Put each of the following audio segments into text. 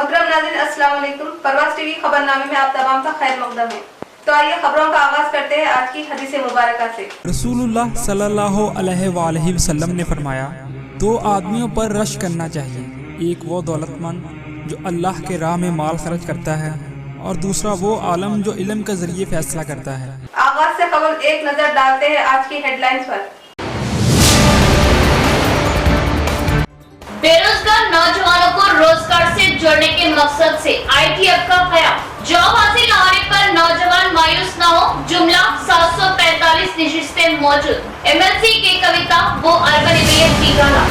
मोहतरम नाज़रीन अस्सलाम वालेकुम। परवाज़ टीवी खबरनामे में आप तमाम का खैर मकदम है। तो आइए खबरों का आगाज करते हैं आज की हदीस मुबारका से। रसूलुल्लाह सल्लल्लाहु अलैहि वसल्लम ने फरमाया, दो आदमियों पर रश करना चाहिए, एक वो दौलतमंद जो अल्लाह के राह में माल खर्च करता है और दूसरा वो आलम जो इल्म के जरिए फैसला करता है। आगाज से कबल एक नजर डालते हैं आज की हेडलाइंस पर। बेरोजगार नौजवानों को रोजगार से जोड़ने के मकसद से IT हब का कयाम। जॉब हासिल न होने पर नौजवान मायूस न हो, जुमला 745 नशिस्तें मौजूद। MLC की कविता वो अर्बन एमिरेट की गाना।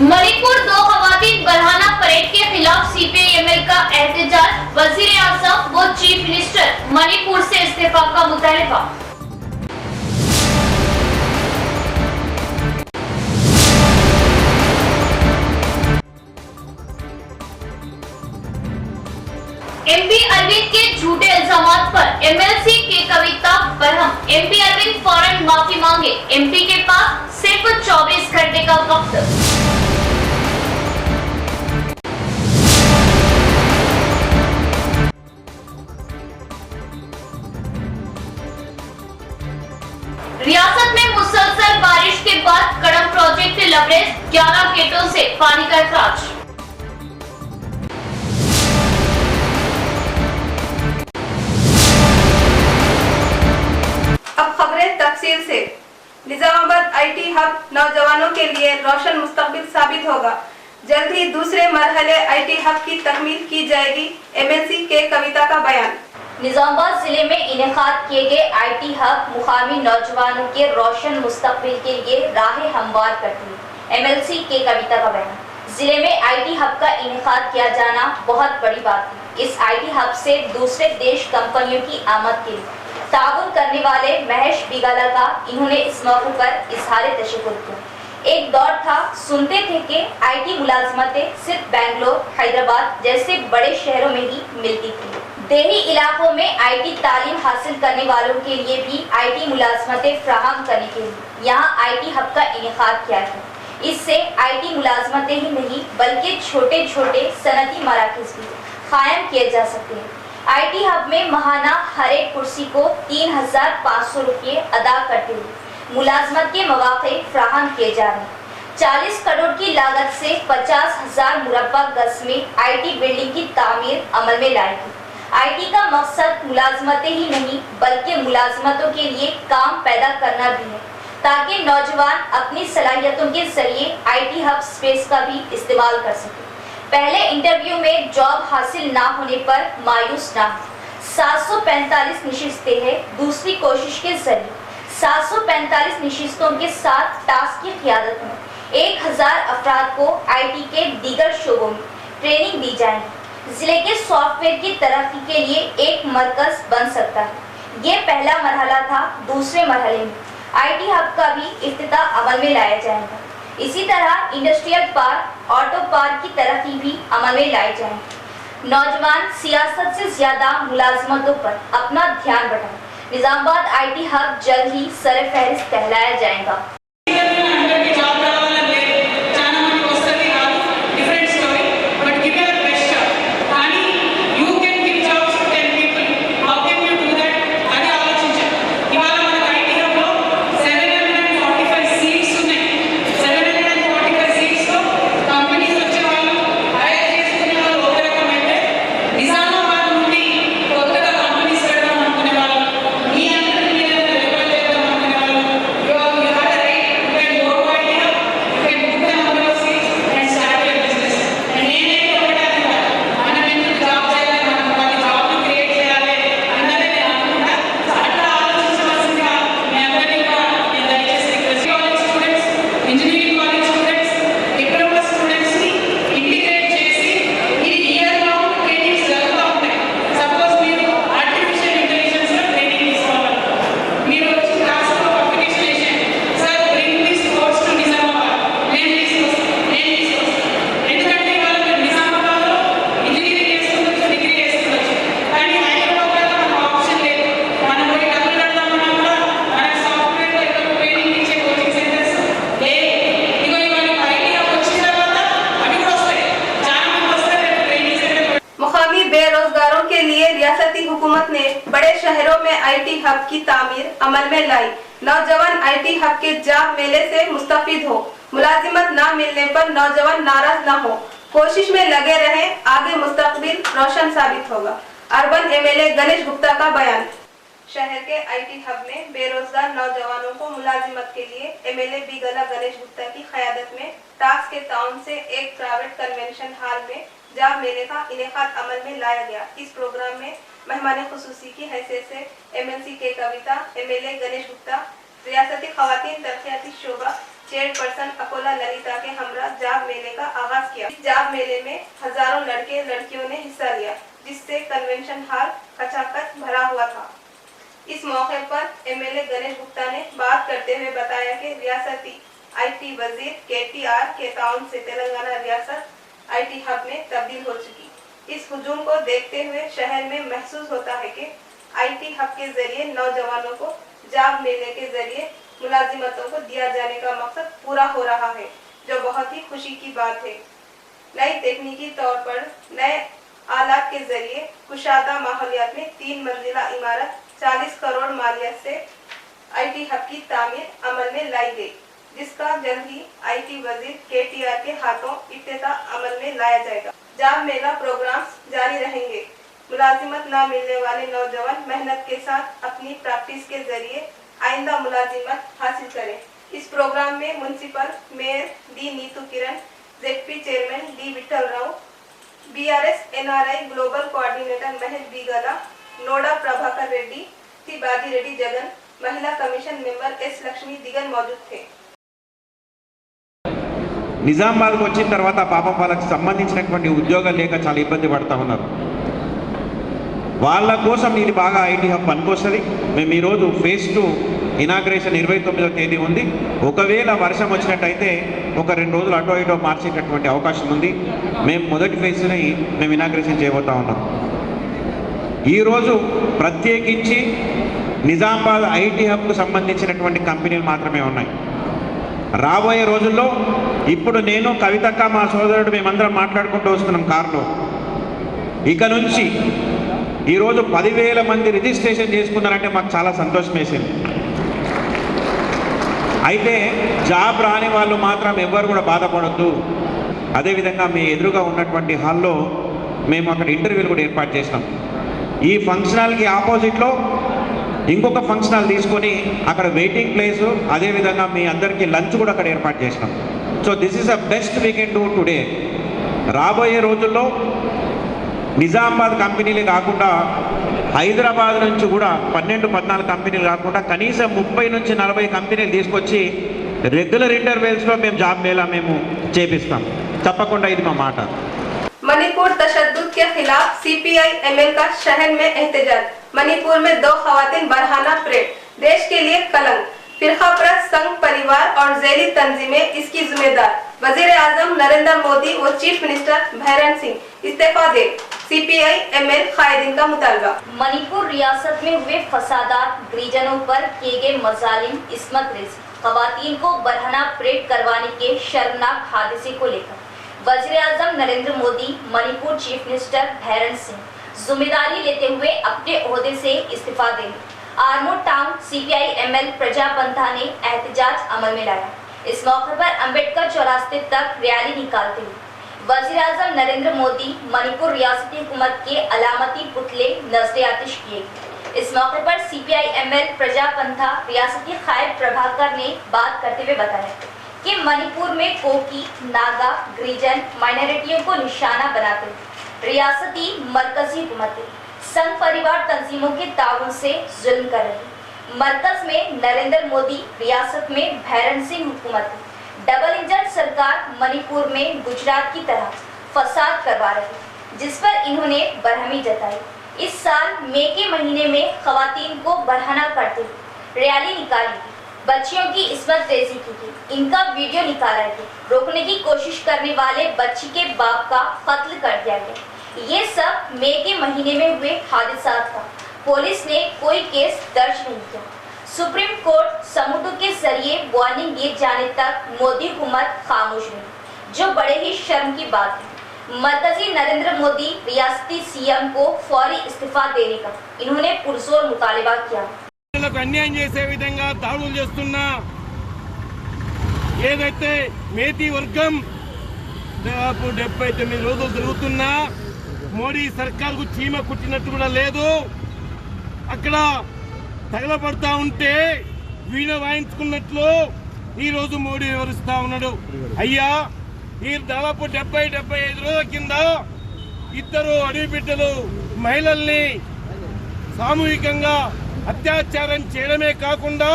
मणिपुर दो खवातीन बरहाना परेड के खिलाफ CPI-ML का एहतजाज। वजीर आजम व चीफ मिनिस्टर मणिपुर से इस्तीफा का मुतालबा। MP अरविंद के झूठे इल्जामात पर MLC की कविता बरहम। MP अरविंद फौरन माफी मांगे, MP के पास सिर्फ 24 घंटे का वक्त। रियासत में मुसलसल बारिश के बाद कड़म प्रोजेक्ट लबरेज, 11 गेटों से पानी का अखराज। अब खबरें तफसील से। निजामाबाद IT हब नौजवानों के लिए रोशन मुस्तकबिल साबित होगा। जल्द ही दूसरे मरहले IT हब की तकमील की जाएगी। MLC के कविता का बयान। निजामाबाद जिले में इनेकाद किए गए IT हब मुकामी नौजवानों के रोशन मुस्तकबिल के लिए राह हमवार करती है। MLC के कविता का बयान। जिले में IT हब का इनेकाद किया जाना बहुत बड़ी बात है। इस IT हब से दूसरे देश कंपनियों की आमद के लिए ताउन करने वाले महेश बिगाला का इन्होंने इस मौके पर इजहार तशक्कुर किया। एक दौर था, सुनते थे कि IT मुलाजमतें सिर्फ बेंगलोर, हैदराबाद जैसे बड़े शहरों में ही मिलती थी। देही इलाकों में IT तालीम हासिल करने वालों के लिए भी IT मुलाजमतें फराहम करने के लिए यहाँ IT हब का इनेकाद किया गया। इससे IT मुलाजमतें ही नहीं बल्कि छोटे छोटे सनती मराकज़ भी कायम किए जा सकते हैं। IT हब में माहाना हर एक कुर्सी को 3,500 रुपये अदा करते हुए मुलाजमत के मौके फराहम किए जा रहे हैं। 40 करोड़ की लागत से 50,000 मुरब्बा गज में IT बिल्डिंग की तामीर अमल में लाएगी। IT का मकसद मुलाजमतें ही नहीं बल्कि मुलाजमतों के लिए काम पैदा करना भी है, ताकि नौजवान अपनी सलाहियतों के जरिए IT हब स्पेस का भी इस्तेमाल कर सके। पहले इंटरव्यू में जॉब हासिल ना होने पर मायूस ना हो। 745 नशिस्तें हैं। दूसरी कोशिश के जरिए 745 नशिस्तों के साथ टास्क की क़ियादत में 1000 अफराद को IT के दीगर शोबों में ट्रेनिंग दी जाएगी। जिले के सॉफ्टवेयर की तरक्की के लिए एक मरकज बन सकता है। ये पहला मरहला था। दूसरे मरहले में IT हब का भी इफ्तिताह अमल में लाया जाएगा। इसी तरह इंडस्ट्रियल पार्क, ऑटो पार्क की तरक्की भी अमल में लाई जाएगी। नौजवान सियासत से ज्यादा मुलाजमतों पर अपना ध्यान बढ़ाएं। निजामाबाद IT हब जल्द ही सरफहरिस्त कहलाया जाएगा। शहरों में IT हब की तामीर अमल में लाई। नौजवान IT हब के जॉब मेले से मुस्तफिद हो। मुलाजिमत न मिलने पर नौजवान नाराज न हो, कोशिश में लगे रहे, आगे मुस्तकबिल रोशन साबित होगा। अर्बन MLA गणेश गुप्ता का बयान। शहर के IT हब में बेरोजगार नौजवानों को मुलाजिमत के लिए MLA बीगला गणेश गुप्ता की क़यादत में टास्क के ताउन से एक प्राइवेट कन्वेंशन हॉल में जॉब मेले का इनेकाद अमल में लाया गया। इस प्रोग्राम में मेहमान खुसूसी की हैसियत से MLC के कविता, MLA गणेश गुप्ता, रियासती खवातीन तरक्याती शोबा चेयरपर्सन अकोला ललिता के हमरा जॉब मेले का आगाज किया। इस जॉब मेले में हजारों लड़के लड़कियों ने हिस्सा लिया, जिससे कन्वेंशन हॉल खचाखच भरा हुआ था। इस मौके पर MLA गणेश गुप्ता ने बात करते हुए बताया कि रियासती IT वजीर KTR के ताउन से तेलंगाना रियासत IT हब में तब्दील हो चुकी। इस हुजूम को देखते हुए शहर में महसूस होता है कि IT हब के जरिए नौजवानों को जॉब मेले के जरिए मुलाजिमतों को दिया जाने का मकसद पूरा हो रहा है, जो बहुत ही खुशी की बात है। नई तकनीकी तौर पर नए आलात के जरिए कुशादा माहौलियात में 3 मंजिला इमारत 40 करोड़ मालियत से IT हब की तामीर अमल में लाई गई, जिसका जल्द ही IT वजीर KTR के हाथों इफ्तिताह अमल में लाया जाएगा। जॉब मेला प्रोग्राम्स जारी रहेंगे। मुलाजिमत न मिलने वाले नौजवान मेहनत के साथ अपनी प्रैक्टिस के जरिए आइंदा मुलाजिमत हासिल करें। इस प्रोग्राम में municipal mayor D Neetu Kiran, ZP chairman D Vithal Rao, BRS NRI global coordinator Mahesh Bigala, Noda Prabhakar Reddy, C Baji Reddy Jagan, महिला commission member S Lakshmi Digan मौजूद थे। నిజామాబాద్కి వచ్చిన తర్వాత పాపం వాళ్ళకి సంబంధించినటువంటి ఉద్యోగాలు లేక చాలా ఇబ్బంది పడుతూ ఉన్నారు. వాళ్ళ కోసం ఇది బాగా IT హబ్ పనికొస్తుంది. మేము ఈరోజు ఫేజ్ 2 ఇనాగ్రేషన్ 29వ తేదీ ఉంది. ఒకవేళ వర్షం వచ్చినట్టయితే ఒక 2 రోజులు అటో ఇటో మార్చేటటువంటి అవకాశం ఉంది. మేము మొదటి ఫేజ్ని మేము ఇనాగ్రేషన్ చేయబోతా ఉన్నాం. ఈరోజు ప్రత్యేకించి నిజామాబాద్ IT హబ్కు సంబంధించినటువంటి కంపెనీలు మాత్రమే ఉన్నాయి. రాబోయే రోజుల్లో ఇప్పుడు నేను కవితక్క మా సోదరుడు మేమందరం మాట్లాడుకుంటూ వస్తున్నాం కారులో. ఇక నుంచి ఈరోజు 10,000 మంది రిజిస్ట్రేషన్ చేసుకున్నారంటే మాకు చాలా సంతోషం వేసింది. అయితే జాబ్ రాని వాళ్ళు మాత్రం ఎవ్వరు కూడా బాధపడొద్దు. అదేవిధంగా మీ ఎదురుగా ఉన్నటువంటి హాల్లో మేము అక్కడ ఇంటర్వ్యూలు కూడా ఏర్పాటు చేసినాం. ఈ ఫంక్షన్ హాల్కి ఆపోజిట్లో ఇంకొక ఫంక్షన్ హాల్ తీసుకొని అక్కడ వెయిటింగ్ ప్లేసు, అదేవిధంగా మీ అందరికీ లంచ్ కూడా అక్కడ ఏర్పాటు చేసినాం. So this is the best we can do today. రాబోయే రోజుల్లో నిజామాబాద్ కంపెనీలే కాకుండా హైదరాబాద్ నుంచి కూడా 12-14 కంపెనీలు కాకుండా కనీసం 30 నుంచి 40 కంపెనీలు తీసుకొచ్చి రెగ్యులర్ ఇంటర్వెల్స్లో మేము జాబ్ మేళా మేము చేపిస్తాం. తప్పకుండా ఇది మా మాట. मणिपुर तशद्दुद के खिलाफ CPI ML का शहर में एहतजाज। मणिपुर में 2 खवातीन बरहाना परेड, देश के लिए कलंक। फिरकापरस्त संघ परिवार और झैली तंजीमें इसकी जिम्मेदार। वजीर आजम नरेंद्र मोदी व चीफ मिनिस्टर भैरन सिंह इस्तीफा दे, CPI ML कायदीन का मुतालबा। मणिपुर रियासत में हुए फसादात, गिरिजनों पर किए गए मजालिम, इस्मत रेज़ी, खवातीन को बरहना परेड करवाने के शर्मनाक हादसे को लेकर वजीर आजम नरेंद्र मोदी, मणिपुर चीफ मिनिस्टर भैरन सिंह जिम्मेदारी लेते हुए अपने ओहदे से इस्तीफा दें। आर्मूर टाउन CPI ML प्रजा पंथा ने एहतजाज अमल में लाया। इस मौके पर अंबेडकर चौरास्ते तक रैली निकालते हुए वजीर आजम नरेंद्र मोदी, मणिपुर रियासती हुकूमत के अलामती पुतले नजर आतिश किए। इस मौके पर CPI ML प्रजा पंथा रियासती कायद प्रभाकर ने बात करते हुए बताया कि मणिपुर में कोकी, नागा, गिरिजन माइनॉरिटियों को निशाना बनाते रियासती मरकजी हुकूमतें संघ परिवार तंजीमों के ताउन से जुल्म कर रही। मरकज में नरेंद्र मोदी, रियासत में भैरन सिंह हुकूमत, डबल इंजन सरकार मणिपुर में गुजरात की तरह फसाद करवा रही, जिस पर इन्होंने बरहमी जताई। इस साल मई के महीने में खवातीन को बरहना करते हुए रैली निकाली, बच्चियों की इस्मत रेज़ी की थी, इनका वीडियो निकाला गया, रोकने की कोशिश करने वाले बच्ची के बाप का कत्ल कर दिया गया। ये सब मई के महीने में हुए हादसा था। पुलिस ने कोई केस दर्ज नहीं किया। सुप्रीम कोर्ट समूहों के जरिए वार्निंग दिए जाने तक मोदी हुकूमत खामोश रही, जो बड़े ही शर्म की बात है। मरकजी नरेंद्र मोदी रियासती सीएम को फौरी इस्तीफा देने का इन्होंने पुरजोर मुतालिबा किया। అన్యాయం చేసే విధంగా దాడులు చేస్తున్నా ఏదైతే మేతి వర్గం దాదాపు 79 రోజులు జరుగుతున్నా మోడీ సర్కార్కు చీమ కుట్టినట్టు కూడా లేదు. అక్కడ తగలబడతా ఉంటే వీణ వాయించుకున్నట్లు ఈ రోజు మోడీ వివరిస్తా ఉన్నాడు. అయ్యా ఈ దాదాపు 70-75 రోజుల కింద ఇద్దరు అడవి బిడ్డలు మహిళల్ని సామూహికంగా అత్యాచారం చేయడమే కాకుండా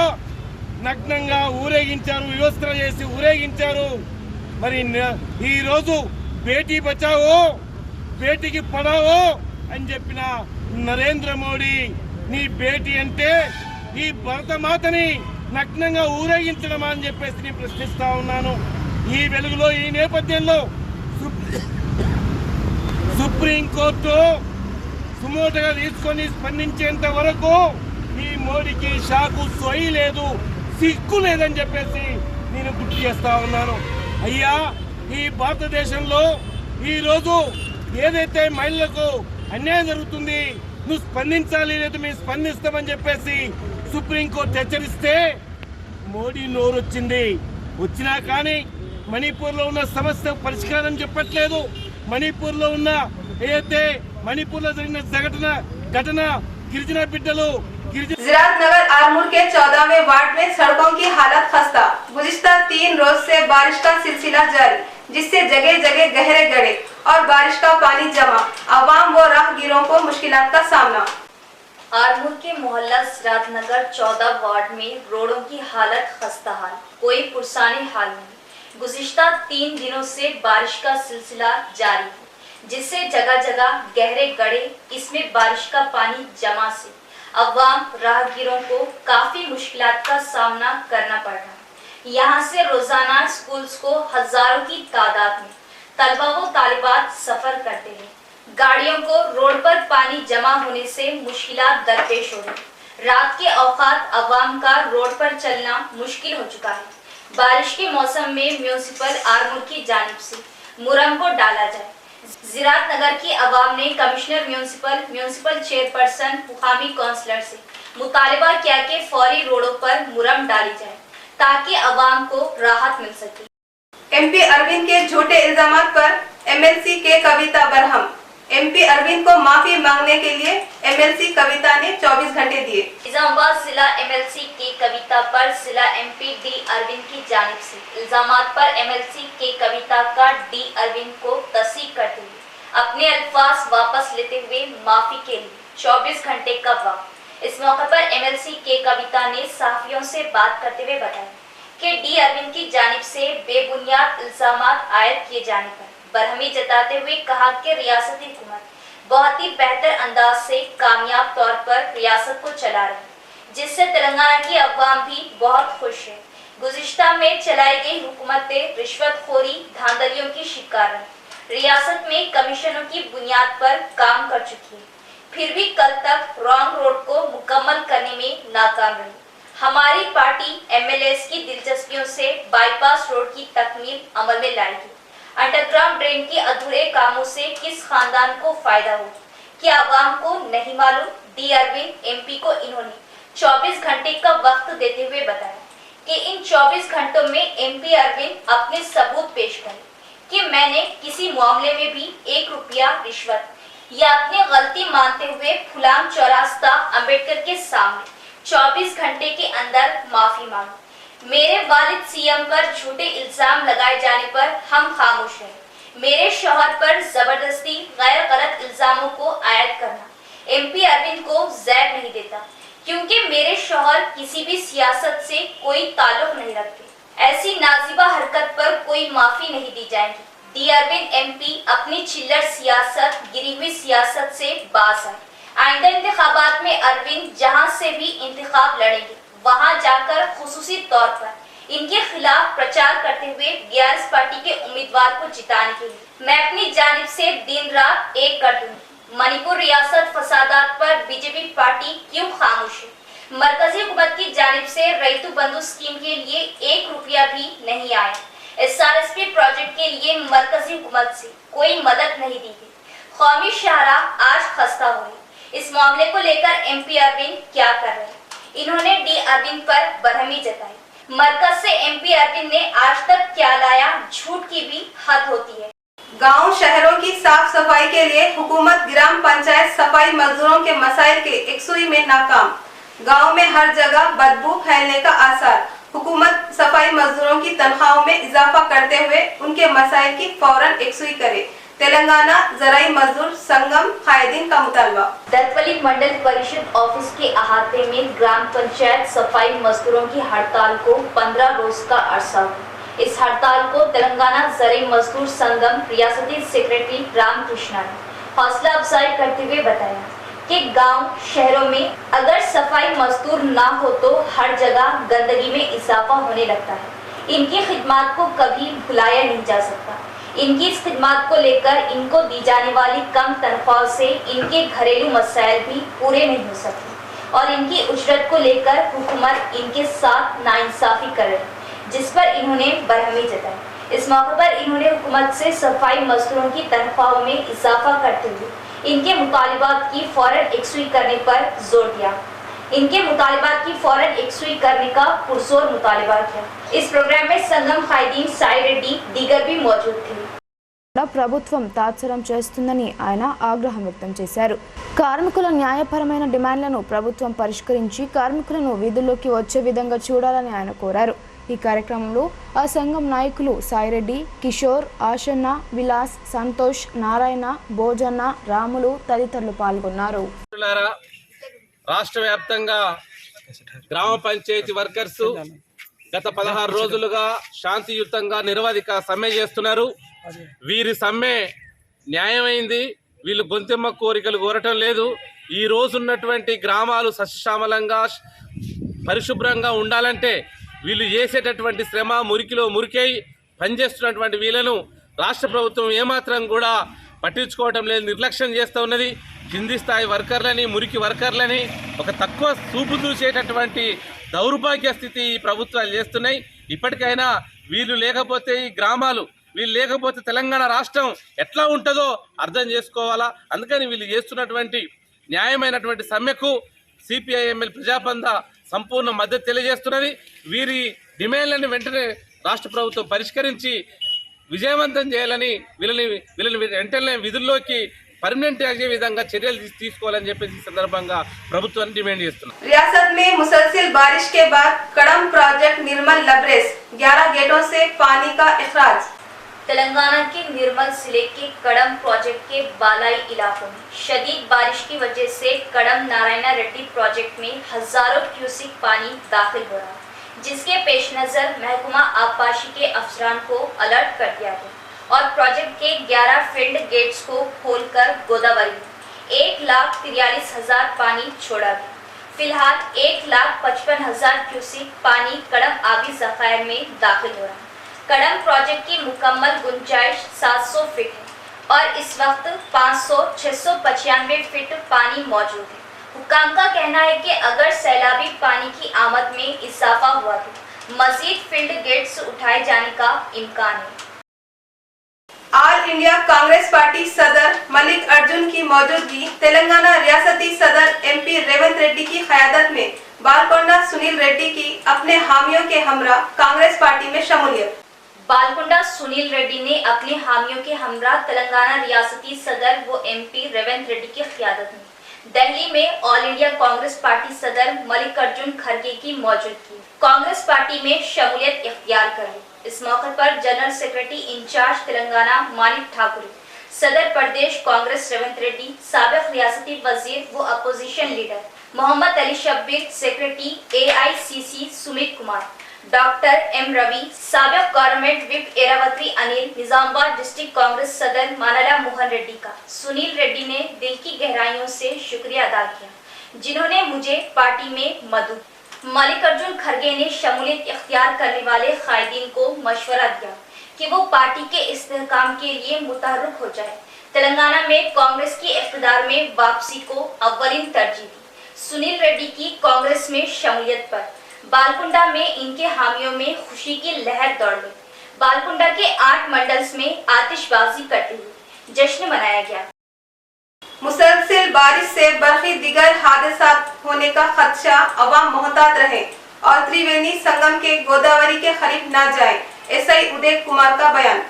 నగ్నంగా ఊరేగించారు, వివస్త్ర చేసి ఊరేగించారు. మరి ఈ రోజు బేటీ బచావో బేటీకి పడావో అని చెప్పిన నరేంద్ర మోడీ నీ బేటీ అంటే ఈ భరతమాతని నగ్నంగా ఊరేగించడమా అని చెప్పేసి నేను ప్రశ్నిస్తా ఉన్నాను. ఈ వెలుగులో ఈ నేపథ్యంలో సుప్రీంకోర్టు సుమోటగా తీసుకొని స్పందించేంత వరకు ఈ మోడీకి షాకు సొయి లేదు, సిగ్గు లేదని చెప్పేసి నేను గుర్తు చేస్తా ఉన్నాను. అయ్యా ఈ భారతదేశంలో ఈరోజు ఏదైతే మహిళలకు అన్యాయం జరుగుతుంది నువ్వు స్పందించాలి, లేదా మేము స్పందిస్తామని చెప్పేసి సుప్రీంకోర్టు హెచ్చరిస్తే మోడీ నోరొచ్చింది. వచ్చినా కానీ మణిపూర్లో ఉన్న సమస్య పరిష్కారం చెప్పట్లేదు. మణిపూర్లో ఉన్న ఏదైతే మణిపూర్లో జరిగిన ఘటన గిరిజన బిడ్డలు जिरात नगर आरमूर के 14वें वार्ड में सड़कों की हालत खस्ता। गुज़िश्ता 3 रोज से बारिश का सिलसिला जारी, जिससे जगह जगह गहरे गड्ढे और बारिश का पानी जमा, आवाम व राहगीरों को मुश्किलात का सामना। आरमूर के मोहल्ला जिरात नगर 14 वार्ड में रोडों की हालत खस्ताहाल, कोई पुरसानी हाल नहीं। गुज़िश्ता 3 दिनों से बारिश का सिलसिला जारी है, जिससे जगह जगह गहरे गड्ढे, इसमें बारिश का पानी जमा से अवाम राहगीरों को काफी मुश्किलात का सामना करना पड़ रहा है। यहाँ से रोजाना स्कूल्स को हजारों की तादाद में तलबा व तालिबात सफर करते हैं। गाड़ियों को रोड पर पानी जमा होने से मुश्किलात दरपेश हो रही। रात के औकात अवाम का रोड पर चलना मुश्किल हो चुका है। बारिश के मौसम में म्यूनिसिपल आरमूर की जानिब से मुरम को डाला जाए। जिरात नगर की अवाम ने कमिश्नर म्यूनिसिपल चेयरपर्सन मुकामी काउंसलर से मुतालिबा किया कि फौरी रोडों पर मुरम डाली जाए ताकि अवाम को राहत मिल सके। एमपी अरविंद के झूठे इल्जामात पर एमएलसी के कविता बरहम। एमपी अरविंद को माफी मांगने के लिए एमएलसी कविता ने 24 घंटे दिए। निजामाबाद जिला एमएलसी के कविता पर जिला एमपी डी अरविंद की जानिब से इल्जामात पर एमएलसी के कविता का डी अरविंद को तस्दीक करते हुए अपने अल्फाज वापस लेते हुए माफी के लिए 24 घंटे का वक्त। इस मौके पर एमएलसी के कविता ने सहाफियों से बात करते हुए बताया कि डी अरविंद की जानिब से बेबुनियाद इल्जामात आयद किए जाने पर बरहमी जताते हुए कहा कि रियासती हुकूमत बहुत ही बेहतर अंदाज से कामयाब तौर पर रियासत को चला रही है, जिससे तेलंगाना की अवाम भी बहुत खुश है। गुज़िश्ता में चलाई गई हुकूमतें रिश्वतखोरी धांधलियों की शिकार रही। रियासत में कमीशनों की बुनियाद पर काम कर चुकी है, फिर भी कल तक रॉन्ग रोड को मुकम्मल करने में नाकाम रही। हमारी पार्टी एमएलएस की दिलचस्पियों से बाईपास रोड की तकमील अमल में लाएगी। अंडरग्राउंड ड्रेन के अधूरे कामों से किस खानदान को फायदा हो कि आवाम को नहीं मालूम। डी अरविंद एमपी को इन्होंने 24 घंटे का वक्त देते हुए बताया कि इन 24 घंटों में एमपी अरविंद अपने सबूत पेश करें कि मैंने किसी मामले में भी 1 रुपया रिश्वत या अपनी गलती मानते हुए फुलाम चौरास्ता अंबेडकर के सामने 24 घंटे के अंदर माफी मांगी। मेरे वालिद सीएम पर झूठे इल्जाम लगाए जाने पर हम खामोश हैं। मेरे शौहर पर जबरदस्ती गैर गलत इल्जामों को आयद करना एमपी अरविंद को ज़ैब नहीं देता, क्योंकि मेरे शौहर किसी भी सियासत से कोई ताल्लुक नहीं रखते। ऐसी नाजिबा हरकत पर कोई माफी नहीं दी जाएगी। डी अरविंद एमपी अपनी चिल्लर सियासत, गिरी हुई सियासत से बाज आए। आइंदा इंतखाबात में अरविंद जहां से भी इंतखाब लड़ेंगे वहां जाकर खुसूसी तौर पर इनके खिलाफ प्रचार करते हुए बीआरएस पार्टी के उम्मीदवार को जिताने के लिए मैं अपनी जानिब से दिन रात एक कर दूंगी। मणिपुर रियासत फसादात पर बीजेपी पार्टी क्यों खामोश है? मरकजी हुकूमत की जानिब से रैतु बंधु स्कीम के लिए 1 रुपया भी नहीं आया। SRSP प्रोजेक्ट के लिए मरकजी हुकूमत से कोई मदद नहीं दी गई। कौमी शाहराह आज खस्ता हुई। इस मामले को लेकर MP अरविंद क्या कर रहे हैं? इन्होंने D अरविंद पर बरहमी जताई। मरकज से MP अरविंद ने आज तक क्या लाया, झूठ की भी हद होती है। गांव शहरों की साफ सफाई के लिए हुकूमत ग्राम पंचायत सफाई मजदूरों के मसाइल के एकसुई में नाकाम। गांव में हर जगह बदबू फैलने का आसार। हुकूमत सफाई मजदूरों की तनख्वाहों में इजाफा करते हुए उनके मसाइल की फौरन एकसुई करे। तेलंगाना ज़राई मजदूर संगम कायदीन का मुतालबा। दत्तवली मंडल परिषद ऑफिस के अहाते में ग्राम पंचायत सफाई मजदूरों की हड़ताल को 15 रोज का अरसा हुआ। इस हड़ताल को तेलंगाना ज़राई मजदूर संगम रियासती सेक्रेटरी रामकृष्णा ने हौसला अफजाई करते हुए बताया कि गांव शहरों में अगर सफाई मजदूर ना हो तो हर जगह गंदगी में इजाफा होने लगता है। इनकी खिदमत को कभी भुलाया नहीं जा सकता। इनकी इस खिदमत को लेकर इनको दी जाने वाली कम तनख्वाह से इनके घरेलू मसाइल भी पूरे नहीं हो सकते और इनकी उजरत को लेकर हुकूमत इनके साथ नाइंसाफी कर रही है, जिस पर इन्होंने बरहमी जताई। इस मौके पर इन्होंने हुकूमत से सफाई मजदूरों की तनख्वाहों में इजाफा करते हुए इनके मुतालिबात की फौरन एकसुई करने पर जोर दिया। इनके मुतालिबात की फौरन एकसुई करने का पुरजोर मुतालिबा किया। इस प्रोग्राम में संगम खैदीन साई रेड्डी दीगर भी मौजूद थे। ప్రభుత్వం తాత్సారం చేస్తుందని ఆయన ఆగ్రహం వ్యక్తం చేశారు. కార్మికుల న్యాయపరమైన డిమాండ్లను ప్రభుత్వం పరిష్కరించి కార్మికులను వీధుల్లోకి వచ్చే విధంగా చూడాలని ఆయన కోరారు. ఈ కార్యక్రమంలో ఆ సంఘం నాయకులు సాయిరెడ్డి, కిషోర్, ఆశన్న, విలాస్, సంతోష్, నారాయణ, భోజన్న, రాములు తదితరులు పాల్గొన్నారు. రాష్ట్ర వ్యాప్తంగా గ్రామ పంచాయతీ వర్కర్స్ గత 16 రోజులుగా శాంతియుతంగా నిరవధిక సమ్మె చేస్తున్నారు. వీరి సమ్మె న్యాయమైంది. వీళ్ళు గొంతెమ్మ కోరికలు కోరటం లేదు. ఈ రోజు ఉన్నటువంటి గ్రామాలు సస్యశ్యామలంగా పరిశుభ్రంగా ఉండాలంటే వీళ్ళు చేసేటటువంటి శ్రమ మురికిలో మురికై పనిచేస్తున్నటువంటి వీళ్ళను రాష్ట్ర ప్రభుత్వం ఏమాత్రం కూడా పట్టించుకోవటం లేదు, నిర్లక్ష్యం చేస్తూ ఉన్నది. కింది స్థాయి వర్కర్లని, మురికి వర్కర్లని ఒక తక్కువ చూపు చూసేటటువంటి దౌర్భాగ్య స్థితి ఈ ప్రభుత్వాలు చేస్తున్నాయి. ఇప్పటికైనా వీళ్ళు లేకపోతే ఈ గ్రామాలు, వీళ్ళు లేకపోతే తెలంగాణ రాష్ట్రం ఎట్లా ఉంటుందో అర్థం చేసుకోవాలా. అందుకని వీళ్ళు చేస్తున్నటువంటి న్యాయమైనటువంటి సమ్మెకు CPI-ML ప్రజాపంద సంపూర్ణ మద్దతు తెలియజేస్తున్నది. వీరి డిమాండ్లను వెంటనే రాష్ట్ర ప్రభుత్వం పరిష్కరించి విజయవంతం చేయాలని, వీళ్ళని వెంటనే విధుల్లోకి परमानेंट अगे विधंगा चर्यలు తీసుకోవాలని చెప్పేసి సందర్భంగా ప్రభుత్వాన్ని డిమాండ్ చేస్తున్నాం. रियासत में मुसलसल बारिश के बाद कड़म प्रोजेक्ट निर्मल लबरेज 11 गेटों से पानी का इखराज। तेलंगाना के निर्मल जिले के कड़म प्रोजेक्ट के बालाई इलाकों में शदीद बारिश की वजह से कड़म नारायणा रेड्डी प्रोजेक्ट में हजारों क्यूसिक पानी दाखिल हो रहा है, जिसके पेश नजर महकमा आबपाशी के अफसरान को अलर्ट कर दिया गया और प्रोजेक्ट के 11 फील्ड गेट्स को खोलकर गोदावरी में 1,43,000 पानी छोड़ा गया। फिलहाल 1,55,000 क्यूसिक पानी कड़म आबी जखायर में दाखिल हो रहा है। कड़म प्रोजेक्ट की मुकम्मल गुंजाइश 700 फीट है और इस वक्त 500-695 फीट पानी मौजूद है। हुकाम का कहना है कि अगर सैलाबी पानी की आमद में इजाफा हुआ तो मजीद फील्ड गेट्स उठाए जाने का इम्कान है। ऑल इंडिया कांग्रेस पार्टी सदर मलिक अर्जुन की मौजूदगी, तेलंगाना रियासती सदर MP रेवंत रेड्डी की क़यादत में बालकोंडा सुनील रेड्डी की अपने हामियों के हमरा कांग्रेस पार्टी में शमूलियत। बालकोंडा सुनील रेड्डी ने अपने हामियों के हमरा तेलंगाना रियासती सदर व MP रेवंत रेड्डी की क़यादत में दिल्ली में ऑल इंडिया कांग्रेस पार्टी सदर मलिक अर्जुन खड़गे की मौजूदगी कांग्रेस पार्टी में शमूलियत इख्तियार कर ली। इस मौके पर general secretary incharge Telangana Manik Thakur, सदर प्रदेश कांग्रेस रेवंत रेड्डी, साबिक रियासती वजीर व opposition leader Mohammed Ali Shabbir, secretary AICC Sumit Kumar, doctor M Ravi, साबिक government whip Eravathi Anil, Nizamabad district Congress सदर मानला मोहन रेड्डी का सुनील रेड्डी ने दिल की गहराइयों से शुक्रिया अदा किया, जिन्होंने मुझे पार्टी में मदद। मल्लिकार्जुन खड़गे ने शमूलियत इख्तियार करने वाले कायदीन को मशवरा दिया कि वो पार्टी के इस्तेहकाम के लिए मुतहर्रिक हो जाए। तेलंगाना में कांग्रेस की इख्तिदार में वापसी को अव्वलीन तरजीह दी। सुनील रेड्डी की कांग्रेस में शमूलियत पर बालकुंडा में इनके हामियों में खुशी की लहर दौड़ गई। बालकुंडा के 8 मंडल्स में आतिशबाजी करते हुए जश्न मनाया गया। मुसलसल बारिश से बरखी दिगर हादसा होने का खदशा, अवाम मोहतात रहे और त्रिवेणी संगम के गोदावरी के करीब न जाए, एसआई उदय कुमार का बयान।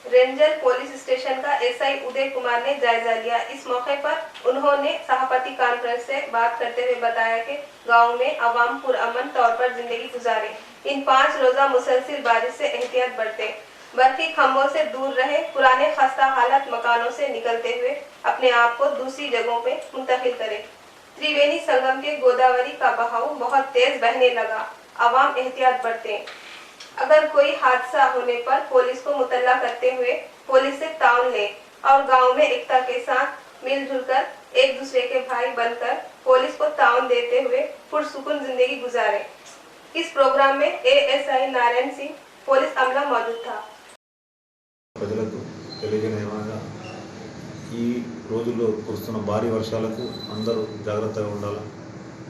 रेंजर पुलिस स्टेशन का एसआई उदय कुमार ने जायजा लिया। इस मौके पर उन्होंने सभापति कॉन्फ्रेंस से बात करते हुए बताया कि गांव में अवाम पुरअमन तौर पर जिंदगी गुजारे, इन 5 रोजा मुसलसल बारिश से एहतियात बरते, बरखी खंभों से दूर रहे, पुराने खस्ता हालत मकानों से निकलते हुए अपने आप को दूसरी जगहों पे मुंतकिल करें। त्रिवेणी संगम के गोदावरी का बहाव बहुत तेज बहने लगा, अवाम एहतियात बरतें। अगर कोई हादसा होने पर पुलिस को मुतल्ला करते हुए पुलिस से ताउन ले और गांव में एकता के साथ मिलजुल कर एक दूसरे के भाई बनकर पुलिस को ताउन देते हुए पुरसुकून जिंदगी गुजारे। इस प्रोग्राम में एएसआई नारायण सिंह पुलिस अमला मौजूद था। ప్రజలకు తెలియజేయమనగా ఈ రోజుల్లో కురుస్తున్న భారీ వర్షాలకు అందరూ జాగ్రత్తగా ఉండాలి.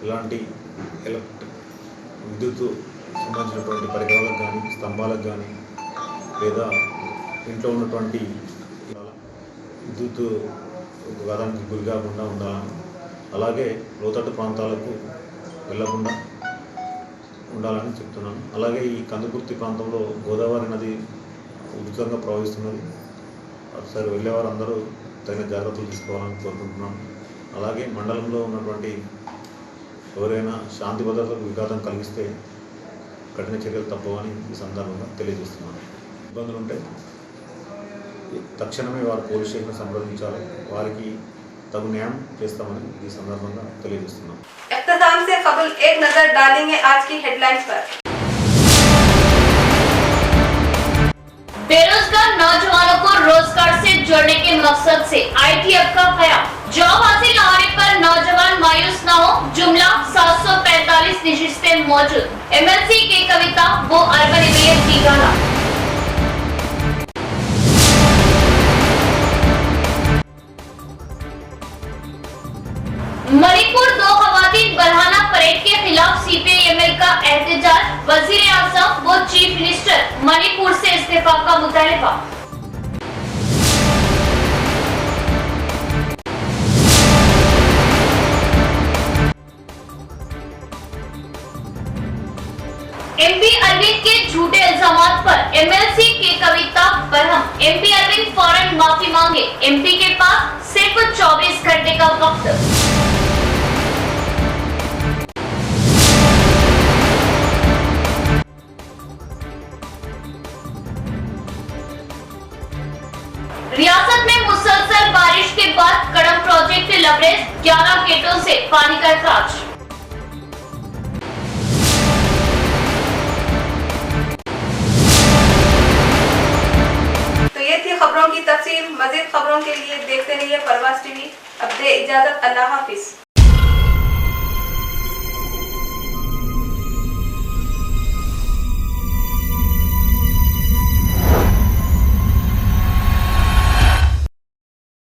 ఇలాంటి విద్యుత్ సంబంధించినటువంటి పరికరాలకు కానీ స్తంభాలకు కానీ లేదా ఇంట్లో ఉన్నటువంటి విద్యుత్ ఘాతానికి గురి కాకుండా ఉండాలని, అలాగే లోతట్టు ప్రాంతాలకు వెళ్ళకుండా ఉండాలని చెప్తున్నాను. అలాగే ఈ కందుకుర్తి ప్రాంతంలో గోదావరి నది ఉధృతంగా ప్రవహిస్తున్నది. ఒకసారి వెళ్ళేవారు అందరూ తగిన జాగ్రత్తలు తీసుకోవాలని కోరుకుంటున్నాను. అలాగే మండలంలో ఉన్నటువంటి ఎవరైనా శాంతి భద్రతలకు విఘాతం కలిగిస్తే కఠిన చర్యలు తప్పవని ఈ సందర్భంగా తెలియజేస్తున్నాను. ఇబ్బందులు ఉంటే తక్షణమే వారు పోలీస్ స్టేషన్ సంప్రదించాలి, వారికి తగు న్యాయం చేస్తామని ఈ సందర్భంగా తెలియజేస్తున్నాం. इख्तिताम से कबल एक नजर डालेंगे आज की हेडलाइंस पर। बेरोजगार नौजवानों को रोजगार से जोड़ने के मकसद से आईटी हब का क़याम, जॉब हासिल न होने पर नौजवान मायूस न हो, जुमला 745 नशिस्तें मौजूद, एमएलसी की कविता वो अर्बन एरिया की गाना। मणिपुर 2 खवातीन बरहाना परेड के खिलाफ सीपीआई-एमएल का एहतजाज, वजीर आज़म व चीफ मिनिस्टर मणिपुर से इस्तीफा का मुतालबा। एमपी अरविंद के झूठे इल्जामात पर एमएलसी की कविता बरहम, एमपी अरविंद फौरन माफी मांगे, एमपी के पास सिर्फ 24 घंटे का वक्त। रियासत में मुसलसल बारिश के बाद कड़म प्रोजेक्ट लबरेज, 11 गेटों से पानी का अखराज। तो ये थी खबरों की तफसील। मजीद खबरों के लिए देखते रहिए परवास टीवी। अब दे इजाजत, अल्लाह हाफिज।